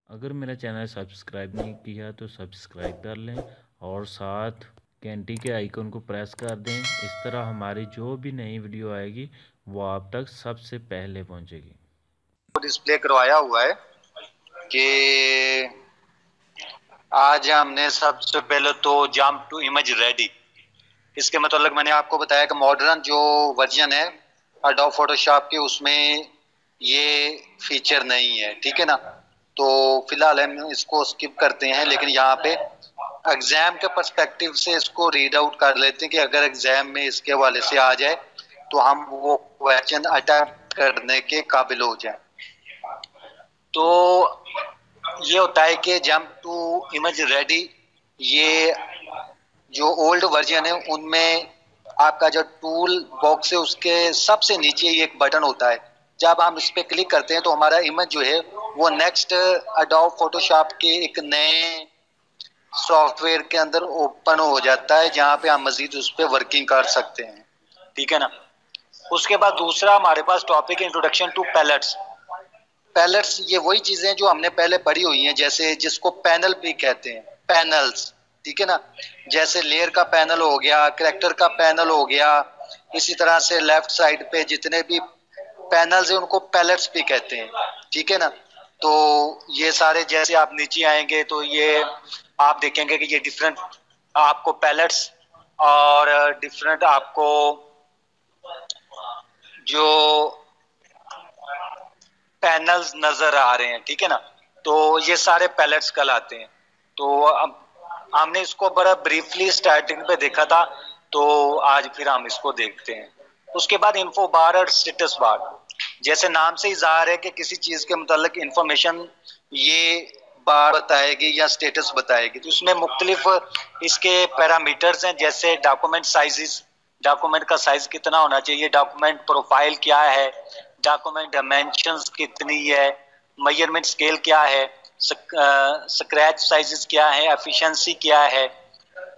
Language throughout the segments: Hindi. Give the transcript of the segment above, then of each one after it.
अगर मेरा चैनल सब्सक्राइब नहीं किया तो सब्सक्राइब कर लें और साथ घंटी के आइकन को प्रेस कर दें। इस तरह हमारी जो भी नई वीडियो आएगी वो आप तक सबसे पहले पहुंचेगी। डिस्प्ले करवाया हुआ है कि आज हमने सबसे पहले तो जंप टू इमेज रेडी। इसके मतलब मैंने आपको बताया कि मॉडर्न जो वर्जन है एडोब फोटोशॉप के उसमें ये फीचर नहीं है, ठीक है ना। तो फिलहाल हम इसको स्किप करते हैं, लेकिन यहाँ पे एग्जाम के पर्सपेक्टिव से इसको रीड आउट कर लेते हैं कि अगर एग्जाम में इसके हवाले से आ जाए तो हम वो क्वेश्चन अटेम्प्ट करने के काबिल हो जाए। तो ये होता है कि जंप टू इमेज रेडी, ये जो ओल्ड वर्जन है उनमें आपका जो टूल बॉक्स है उसके सबसे नीचे एक बटन होता है। जब हम इस पे क्लिक करते हैं तो हमारा इमेज जो है वो नेक्स्ट एडोब फोटोशॉप के एक नए सॉफ्टवेयर के अंदर ओपन हो जाता है, जहां पे हम मजीद उस पर वर्किंग कर सकते हैं, ठीक है ना। उसके बाद दूसरा हमारे पास topic introduction to palettes. Palettes ये वही चीजें जो हमने पहले पढ़ी हुई हैं, जैसे जिसको पैनल भी कहते हैं, पैनल्स, ठीक है ना। जैसे लेयर का पैनल हो गया, करेक्टर का पैनल हो गया, इसी तरह से लेफ्ट साइड पे जितने भी पैनल्स हैं उनको पैलेट्स भी कहते हैं, ठीक है ना। तो ये सारे जैसे आप नीचे आएंगे तो ये आप देखेंगे कि ये डिफरेंट आपको पैलेट्स और डिफरेंट आपको जो पैनल्स नजर आ रहे हैं, ठीक है ना। तो ये सारे पैलेट्स कहलाते हैं। तो अब हमने इसको बड़ा ब्रीफली स्टार्टिंग पे देखा था, तो आज फिर हम इसको देखते हैं। उसके बाद इन्फो बार और स्टेटस बार, जैसे नाम से ही जाहिर है कि किसी चीज के मुतालिक इंफॉर्मेशन ये बार बताएगी या स्टेटस बताएगी। तो उसमें मुख्तलिफ इसके पैरामीटर्स हैं, जैसे डॉक्यूमेंट साइजेस, डॉक्यूमेंट का साइज कितना होना चाहिए, डॉक्यूमेंट प्रोफाइल क्या है, डॉक्यूमेंट डायमेंशंस कितनी है, मेजरमेंट स्केल क्या है, स्क्रैच साइजेस क्या है, एफिशिएंसी क्या है,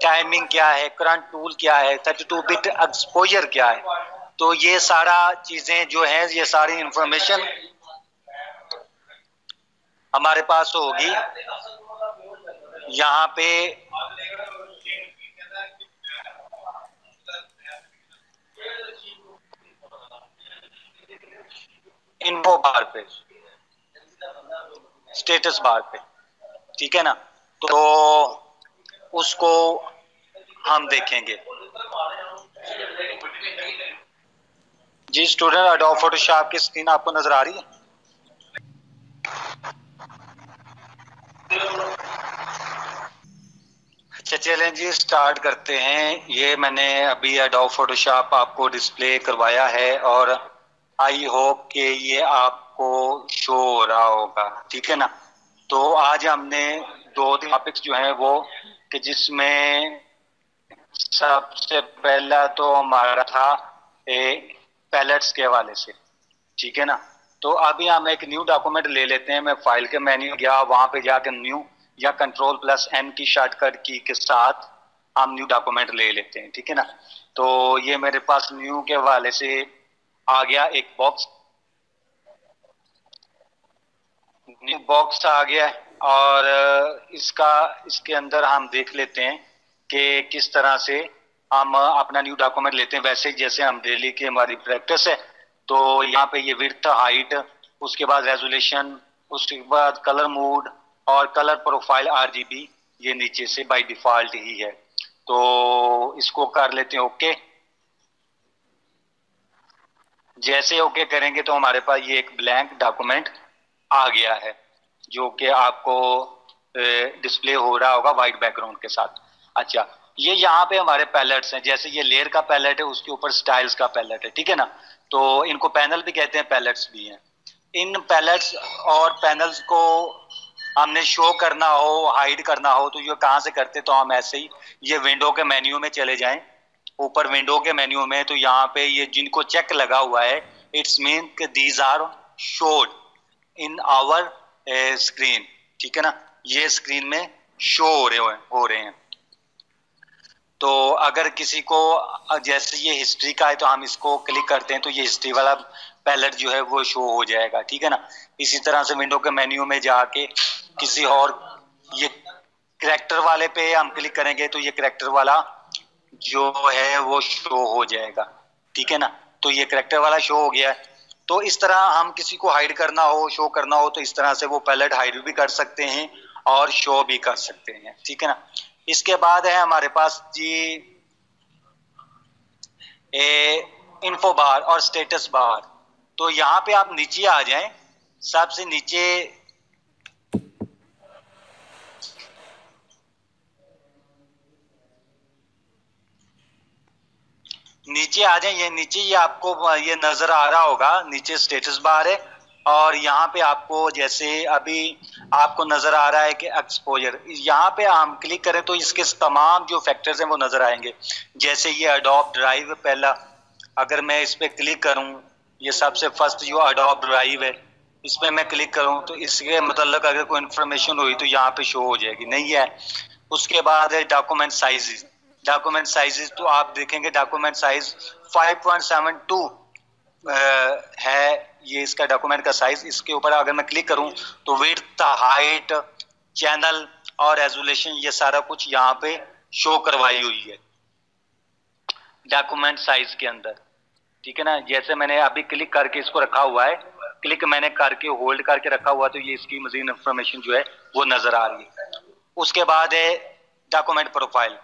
टाइमिंग क्या है, करंट टूल क्या है, 32 बिट एक्सपोजर क्या है। तो ये सारा चीजें जो है, ये सारी इंफॉर्मेशन हमारे पास होगी यहाँ पे। इन्फो बार पे, स्टेटस बार पे, ठीक है ना। तो उसको हम देखेंगे। जी स्टूडेंट, एडोब फोटोशॉप की स्क्रीन आपको नजर आ रही है? अच्छा चलें जी, स्टार्ट करते हैं। ये मैंने अभी एडोब फोटोशॉप आपको डिस्प्ले करवाया है और आई होप कि ये आपको शो हो रहा होगा, ठीक है ना। तो आज हमने दो टॉपिक्स जो हैं वो कि जिसमें सबसे पहला तो हमारा था पैलेट्स के हवाले से, ठीक है ना। तो अभी हम एक न्यू डॉक्यूमेंट ले लेते हैं। मैं फाइल के मेन्यू गया, वहां पे जाकर न्यू या कंट्रोल प्लस एन की शॉर्टकट की के साथ हम न्यू डॉक्यूमेंट ले लेते हैं, ठीक है ना। तो ये मेरे पास न्यू के हवाले से आ गया एक बॉक्स, न्यू बॉक्स आ गया और इसके अंदर हम देख लेते हैं कि किस तरह से हम अपना न्यू डॉक्यूमेंट लेते हैं। वैसे जैसे हम डेली की हमारी प्रैक्टिस है, तो यहाँ पे ये विड्थ, हाइट, उसके बाद रेजोल्यूशन, उसके बाद कलर मोड और कलर प्रोफाइल आरजीबी, ये नीचे से बाय डिफॉल्ट ही है। तो इसको कर लेते हैं ओके। जैसे ओके करेंगे तो हमारे पास ये एक ब्लैंक डॉक्यूमेंट आ गया है, जो कि आपको डिस्प्ले हो रहा होगा वाइट बैकग्राउंड के साथ। अच्छा, ये यहाँ पे हमारे पैलेट्स हैं। जैसे ये लेयर का पैलेट है, उसके ऊपर स्टाइल्स का पैलेट है, ठीक है ना। तो इनको पैनल भी कहते हैं, पैलेट्स भी हैं। इन पैलेट्स और पैनल्स को हमने शो करना हो, हाइड करना हो, तो ये कहाँ से करते? तो हम ऐसे ही ये विंडो के मेन्यू में चले जाएं, ऊपर विंडो के मेन्यू में, तो यहाँ पे ये जिनको चेक लगा हुआ है, it's mean these are showed in our screen, ठीक है ना। ये स्क्रीन में शो हो रहे हैं। तो अगर किसी को जैसे ये हिस्ट्री का है तो हम इसको क्लिक करते हैं तो ये हिस्ट्री वाला पैलेट जो है वो शो हो जाएगा, ठीक है ना। इसी तरह से विंडो के मेन्यू में जाके किसी और, ये कैरेक्टर वाले पे हम क्लिक करेंगे तो ये कैरेक्टर वाला जो है वो शो हो जाएगा, ठीक है ना। तो ये कैरेक्टर वाला शो हो गया है। तो इस तरह हम किसी को हाइड करना हो, शो करना हो, तो इस तरह से वो पैलेट हाइड भी कर सकते हैं और शो भी कर सकते हैं, ठीक है ना। इसके बाद है हमारे पास जी इन्फो बार और स्टेटस बार। तो यहाँ पे आप नीचे आ जाएं, सबसे नीचे आ जाए, ये नीचे ये आपको ये नजर आ रहा होगा, नीचे स्टेटस बार है और यहाँ पे आपको जैसे अभी आपको नजर आ रहा है कि एक्सपोजर, यहाँ पे हम क्लिक करें तो इसके तमाम जो फैक्टर्स हैं वो नजर आएंगे। जैसे ये अडोब ड्राइव पहला, अगर मैं इस पे क्लिक करूं, ये सबसे फर्स्ट जो अडोब ड्राइव है इस पे मैं क्लिक करूं तो इसके मतलब अगर कोई इन्फॉर्मेशन हुई तो यहाँ पे शो हो जाएगी, नहीं है। उसके बाद है डॉक्यूमेंट साइजेस। डॉक्यूमेंट साइजेस तो आप देखेंगे डॉक्यूमेंट साइज 5.72 है ये इसका डॉक्यूमेंट का साइज। इसके ऊपर अगर मैं क्लिक करूं तो विड्थ, हाइट, चैनल और रेजोल्यूशन ये सारा कुछ यहाँ पे शो करवाई हुई है डॉक्यूमेंट साइज के अंदर, ठीक है ना। जैसे मैंने अभी क्लिक करके इसको रखा हुआ है, क्लिक मैंने करके होल्ड करके रखा हुआ, तो ये इसकी मजीद इंफॉर्मेशन जो है वो नजर आ रही है। उसके बाद है डॉक्यूमेंट प्रोफाइल।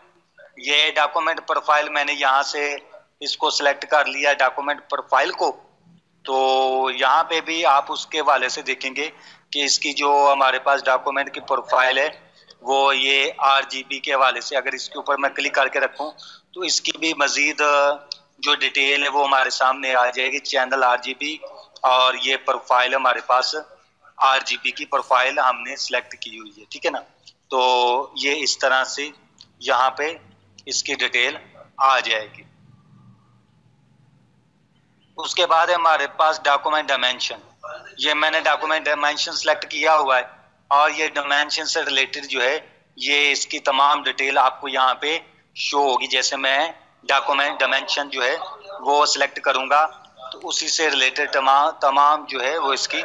ये डॉक्यूमेंट प्रोफाइल मैंने यहाँ से इसको सिलेक्ट कर लिया डॉक्यूमेंट प्रोफाइल को। तो यहाँ पे भी आप उसके वाले से देखेंगे कि इसकी जो हमारे पास डॉक्यूमेंट की प्रोफाइल है वो ये RGB के हवाले से, अगर इसके ऊपर मैं क्लिक करके रखूं तो इसकी भी मजीद जो डिटेल है वो हमारे सामने आ जाएगी। चैनल RGB और ये प्रोफाइल हमारे पास RGB की प्रोफाइल हमने सिलेक्ट की हुई है, ठीक है ना। तो ये इस तरह से यहाँ पे इसकी डिटेल आ जाएगी। उसके बाद है हमारे पास डॉक्यूमेंट डायमेंशन। ये मैंने डॉक्यूमेंट डायमेंशन सेलेक्ट किया हुआ है और ये डायमेंशन से रिलेटेड जो है ये इसकी तमाम डिटेल आपको यहाँ पे शो होगी। जैसे मैं डॉक्यूमेंट डायमेंशन जो है वो सिलेक्ट करूंगा तो उसी से रिलेटेड तमाम जो है वो इसकी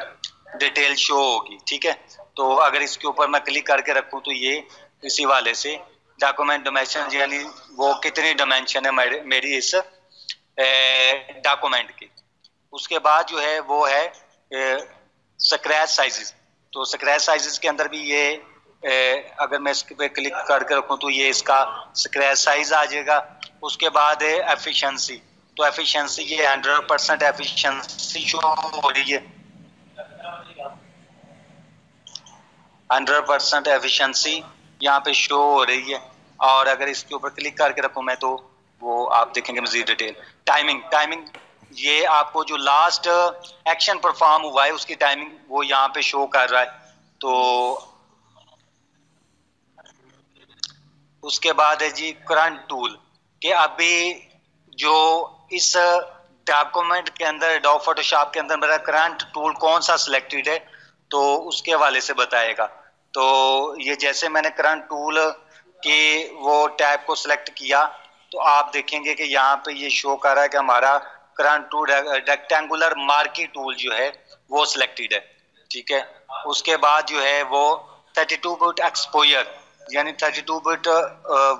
डिटेल शो होगी, ठीक है। तो अगर इसके ऊपर मैं क्लिक करके रखूं तो ये इसी वाले से डॉक्यूमेंट डायमेंशन यानी वो कितनी डायमेंशन है मेरी इस डॉक्यूमेंट की। उसके बाद जो है वो है स्क्रैच साइजेस। तो स्क्रैच साइजेस के अंदर भी ये अगर मैं इसके पे क्लिक करके रखूं तो ये इसका स्क्रैच साइज आ जाएगा। उसके बाद है एफिशिएंसी। तो एफिशिएंसी ये 100% एफिशिएंसी शो हो रही है, 100% एफिशिएंसी यहाँ पे शो हो रही है। और अगर इसके ऊपर क्लिक करके रखूं मैं तो वो आप देखेंगे मजीद डिटेल। टाइमिंग ये आपको जो लास्ट एक्शन परफॉर्म हुआ है उसकी टाइमिंग वो यहाँ पे शो कर रहा है। तो उसके बाद है जी करंट टूल कि अभी जो इस डॉक्यूमेंट के अंदर एडोब फोटोशॉप के अंदर मेरा करंट टूल कौन सा सिलेक्टेड है तो उसके हवाले से बताएगा। तो ये जैसे मैंने करंट टूल की वो टैब को सिलेक्ट किया तो आप देखेंगे कि यहाँ पे ये शो कर रहा है कि हमारा current tool rectangular marquee tool जो है वो सिलेक्टेड है, ठीक है। उसके बाद जो है वो 32 बिट एक्सपोजर यानी 32 bit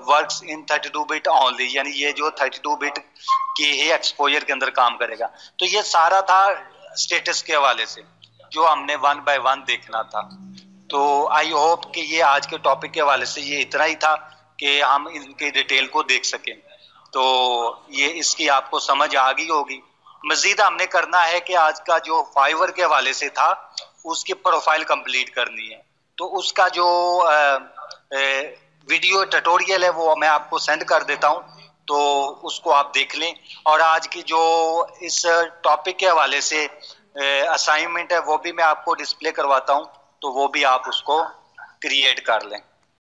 works in 32 bit only, यानी ये जो 32 बिट की ही एक्सपोजर के अंदर काम करेगा। तो ये सारा था स्टेटस के हवाले से जो हमने 1 बाय 1 देखना था। तो आई होप कि ये आज के टॉपिक के हवाले से ये इतना ही था कि हम इनके डिटेल को देख सकें। तो ये इसकी आपको समझ आ गई होगी। मजीद हमने करना है कि आज का जो फाइवर के हवाले से था उसकी प्रोफाइल कंप्लीट करनी है। तो उसका जो वीडियो ट्यूटोरियल है वो मैं आपको सेंड कर देता हूं, तो उसको आप देख लें। और आज की जो इस टॉपिक के हवाले से असाइनमेंट है वो भी मैं आपको डिस्प्ले करवाता हूं, तो वो भी आप उसको क्रिएट कर लें।